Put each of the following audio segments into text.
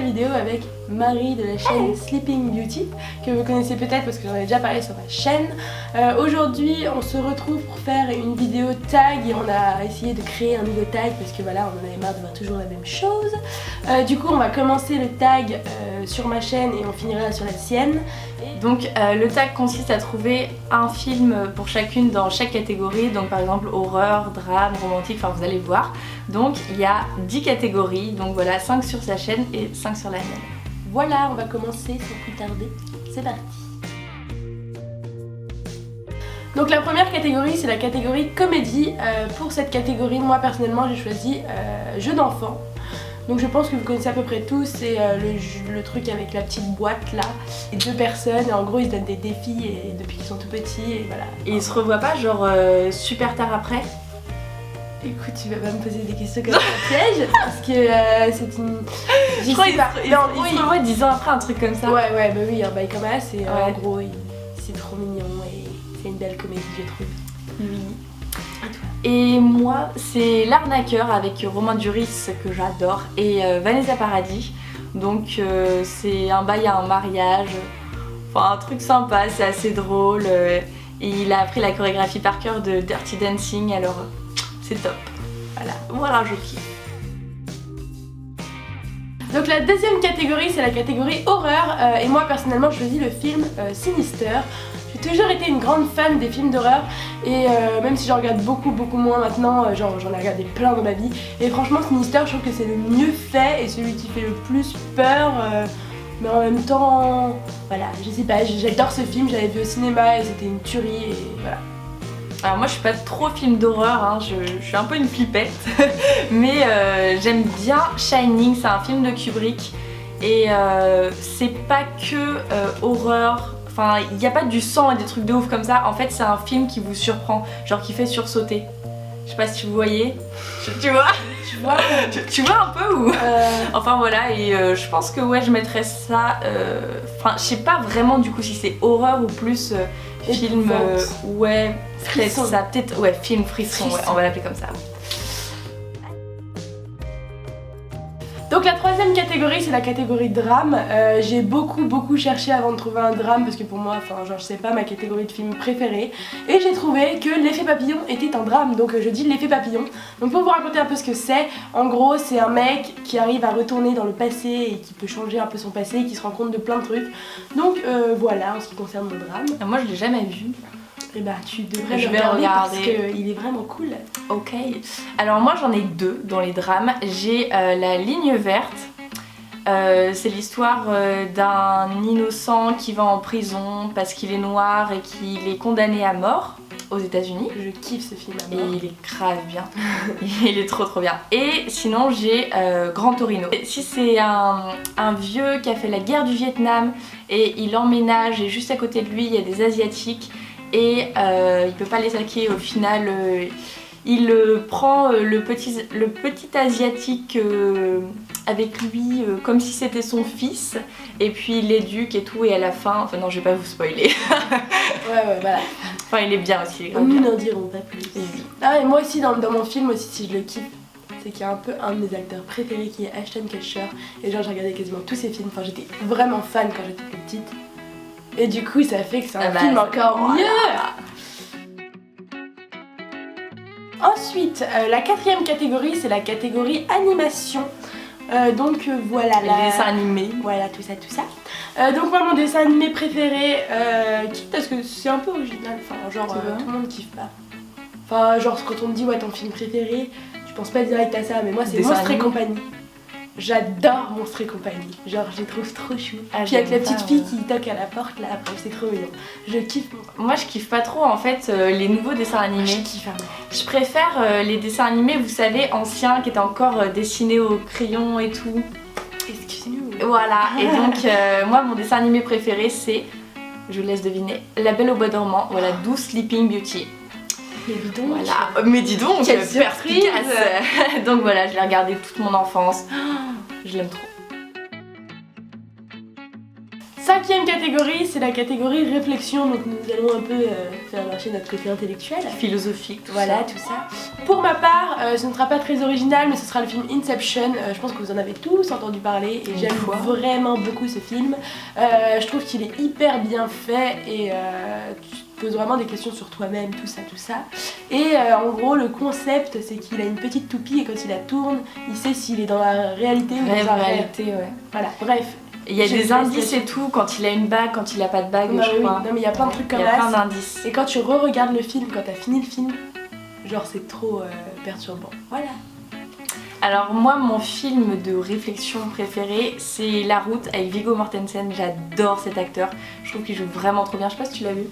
nouvelle vidéo avec Marie de la chaîne Sleeping Beauty, que vous connaissez peut-être parce que j'en ai déjà parlé sur ma chaîne. Aujourd'hui on se retrouve pour faire une vidéo tag et on a essayé de créer un nouveau tag parce que voilà, on en avait marre de voir toujours la même chose. Du coup on va commencer le tag sur ma chaîne et on finira sur la sienne. Donc le tag consiste à trouver un film pour chacune dans chaque catégorie, donc par exemple horreur, drame, romantique, enfin vous allez le voir. Donc il y a 10 catégories, donc voilà, 5 sur sa chaîne et 5 sur la mienne. Voilà, on va commencer sans plus tarder, c'est parti. Donc la première catégorie c'est la catégorie comédie. Pour cette catégorie, moi personnellement j'ai choisi jeu d'enfant. Donc je pense que vous connaissez à peu près tous, c'est le truc avec la petite boîte là, et 2 personnes, et en gros ils se donnent des défis et depuis qu'ils sont tout petits, et voilà. Et ils se revoient pas genre super tard après? Écoute, tu vas pas me poser des questions comme ça piège, parce que c'est une... Je crois qu'ils se revoient 10 ans après, un truc comme ça. Ouais, bah oui, un bail comme ça, et en gros c'est trop mignon et c'est une belle comédie je trouve. Oui. Et moi c'est L'arnaqueur avec Romain Duris que j'adore et Vanessa Paradis. Donc c'est un bail à un mariage, enfin un truc sympa, c'est assez drôle. Et il a appris la chorégraphie par cœur de Dirty Dancing, alors c'est top. Voilà, je kiffe. Donc la deuxième catégorie c'est la catégorie horreur et moi personnellement je choisis le film Sinister. J'ai toujours été une grande fan des films d'horreur et même si j'en regarde beaucoup moins maintenant, genre j'en ai regardé plein dans ma vie, et franchement Sinister je trouve que c'est le mieux fait et celui qui fait le plus peur, mais en même temps voilà, je sais pas, j'adore ce film, j'avais vu au cinéma et c'était une tuerie et voilà. Alors moi je suis pas trop film d'horreur, hein. Je suis un peu une flippette, mais j'aime bien Shining, c'est un film de Kubrick et c'est pas que horreur. Enfin, il n'y a pas du sang et des trucs de ouf comme ça. En fait, c'est un film qui vous surprend, genre qui fait sursauter. Je sais pas si vous voyez. Tu vois? Tu vois un peu ou Enfin voilà, et je pense que ouais, je mettrais ça. Enfin, je sais pas vraiment du coup si c'est horreur ou plus film. Ouais, peut-être ça. Peut-être ouais, film frisson. Ouais, on va l'appeler comme ça. Donc la troisième catégorie c'est la catégorie drame. J'ai beaucoup cherché avant de trouver un drame parce que pour moi, enfin genre je sais pas, ma catégorie de film préférée, et j'ai trouvé que L'Effet Papillon était un drame, donc je dis L'Effet Papillon. Donc pour vous raconter un peu ce que c'est, en gros c'est un mec qui arrive à retourner dans le passé et qui peut changer un peu son passé et qui se rend compte de plein de trucs. Donc voilà en ce qui concerne mon drame. Moi je l'ai jamais vu. Et bah tu devrais le regarder parce qu'il est vraiment cool. Ok. Alors moi j'en ai 2 dans les drames. J'ai La Ligne Verte. C'est l'histoire d'un innocent qui va en prison parce qu'il est noir et qu'il est condamné à mort aux États-Unis. Je kiffe ce film à mort. Et il est grave bien. Il est trop bien. Et sinon j'ai Grand Torino. Si c'est un vieux qui a fait la guerre du Vietnam et il emménage et juste à côté de lui il y a des Asiatiques. Et il peut pas les saquer, au final il prend le petit asiatique avec lui comme si c'était son fils, et puis il l'éduque et tout, et à la fin, enfin non je vais pas vous spoiler. ouais voilà. Enfin il est bien aussi, il est Nous bien. n'en dirons pas plus. Ah et moi aussi dans mon film aussi, si je le kiffe, c'est qu'il y a un peu un de mes acteurs préférés qui est Ashton Kutcher, et genre j'ai regardé quasiment tous ses films, enfin j'étais vraiment fan quand j'étais plus petite. Et du coup ça fait que c'est un film encore mieux. Ensuite, la quatrième catégorie c'est la catégorie animation. Donc voilà, les dessins animés. Voilà, tout ça. Donc moi mon dessin animé préféré, quitte parce que c'est un peu original, enfin genre tout le monde kiffe pas. Enfin genre quand on me dit ouais ton film préféré, je pense pas direct à ça, mais moi c'est Monstres et compagnie. J'adore Monstres et compagnie, genre je les trouve trop chou. Puis avec la petite fille qui toque à la porte là, après c'est trop mignon. Je kiffe. Moi je kiffe pas trop en fait les nouveaux dessins animés. Je kiffe. Je préfère les dessins animés, vous savez, anciens, qui étaient encore dessinés au crayon et tout. Excusez-nous. Voilà, et donc moi mon dessin animé préféré c'est, je vous laisse deviner, La Belle au Bois dormant, voilà, d'où Sleeping Beauty. Mais dis donc. Voilà, mais dis donc, quelle surprise. Donc voilà, je l'ai regardé toute mon enfance, je l'aime trop. 5e catégorie, c'est la catégorie réflexion, donc nous allons un peu faire marcher notre côté intellectuel. Philosophique, tout Voilà, ça. tout ça. Pour ma part, ce ne sera pas très original, mais ce sera le film Inception. Je pense que vous en avez tous entendu parler et j'aime vraiment beaucoup ce film. Je trouve qu'il est hyper bien fait et tu te poses vraiment des questions sur toi-même, tout ça, tout ça. Et en gros, le concept, c'est qu'il a une petite toupie et quand il la tourne, il sait s'il est dans la réalité ou dans la réalité, ouais. Voilà, bref. Il y a des indices et tout, quand il a une bague, quand il a pas de bague, Bah je oui, crois. non mais il y a plein de trucs comme ça. Il y a plein d'indices. Et quand tu re-regardes le film, quand t'as fini le film, genre c'est trop perturbant. Voilà. Alors moi, mon film de réflexion préféré, c'est La Route avec Viggo Mortensen. J'adore cet acteur. Je trouve qu'il joue vraiment trop bien. Je sais pas si tu l'as vu.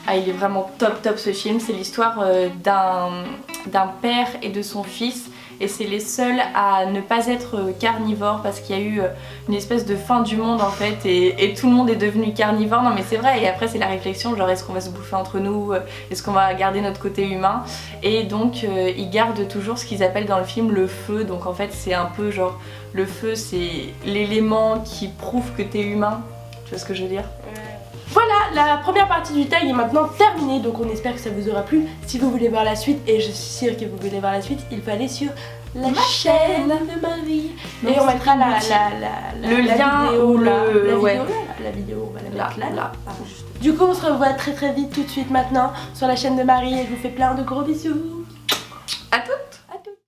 Ah, il est vraiment top ce film. C'est l'histoire d'un père et de son fils. Et c'est les seuls à ne pas être carnivores parce qu'il y a eu une espèce de fin du monde en fait et tout le monde est devenu carnivore. Non mais c'est vrai, et après c'est la réflexion, genre est-ce qu'on va se bouffer entre nous, est-ce qu'on va garder notre côté humain. Et donc ils gardent toujours ce qu'ils appellent dans le film le feu. Donc en fait c'est un peu genre le feu, c'est l'élément qui prouve que t'es humain. Tu vois ce que je veux dire? Voilà, la première partie du tag est maintenant terminée, donc on espère que ça vous aura plu. Si vous voulez voir la suite, et je suis sûre que vous voulez voir la suite, il faut aller sur la chaîne de Marie. Et on mettra le lien ou la vidéo, on va la mettre là. Du coup, on se revoit très vite tout de suite maintenant sur la chaîne de Marie et je vous fais plein de gros bisous.